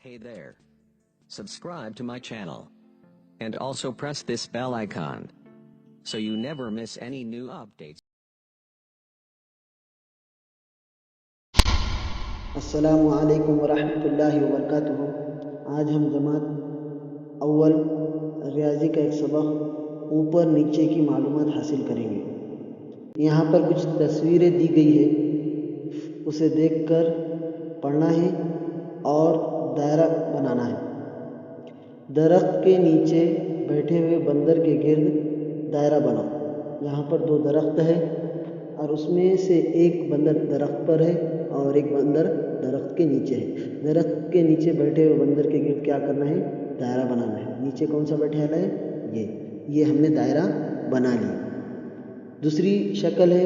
Hey there. Subscribe to my channel. And also press this bell icon, so you never miss any new updates. अस्सलामु अलैकुम वरहमतुल्लाहि वबरकातुहू। आज हम जमात अव्वल रियाजी का एक सबक ऊपर नीचे की मालूमात हासिल करेंगे। यहाँ पर कुछ तस्वीरें दी गई है, उसे देखकर पढ़ना है और दायरा बनाना है। दरख्त के नीचे बैठे हुए बंदर के गिर्द दायरा बनाओ। यहाँ पर दो दरख्त है और उसमें से एक बंदर दरख्त पर है और एक बंदर दरख्त के नीचे है। दरख्त के नीचे बैठे हुए बंदर के गिर्द क्या करना है? दायरा बनाना है। नीचे कौन सा बैठा है? ये हमने दायरा बना लिया। दूसरी शक्ल है,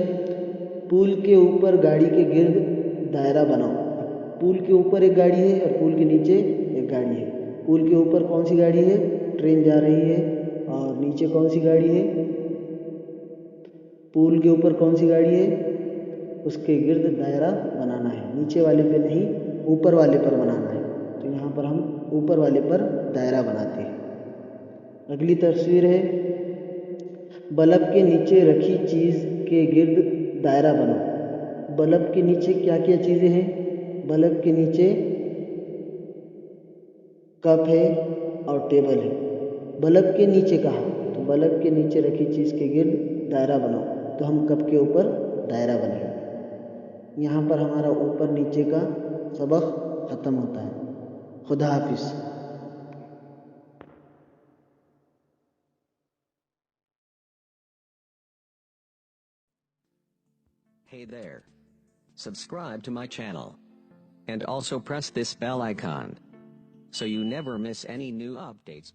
पुल के ऊपर गाड़ी के गिर्द दायरा बनाओ। पुल के ऊपर एक गाड़ी है और पुल के नीचे एक गाड़ी है। पुल के ऊपर कौन सी गाड़ी है? ट्रेन जा रही है। और नीचे कौन सी गाड़ी है? पुल के ऊपर कौन सी गाड़ी है? उसके गिर्द दायरा बनाना है। नीचे वाले पे नहीं, ऊपर वाले पर बनाना है। तो यहाँ पर हम ऊपर वाले पर दायरा बनाते हैं। अगली तस्वीर है, बल्ब के नीचे रखी चीज़ के गिर्द दायरा बनाओ। बल्ब के नीचे क्या क्या चीज़ें हैं? बल्ब के नीचे कप है और टेबल है। बल्ब के नीचे कहाँ? तो बल्ब के नीचे रखी चीज़ के गिर्द दायरा बनाओ। तो हम कप के ऊपर दायरा बनाएंगे। यहाँ पर हमारा ऊपर नीचे का सबक ख़त्म होता है। खुदा हाफिज़। Hey there. Subscribe to my channel. And also press this bell icon, so you never miss any new updates.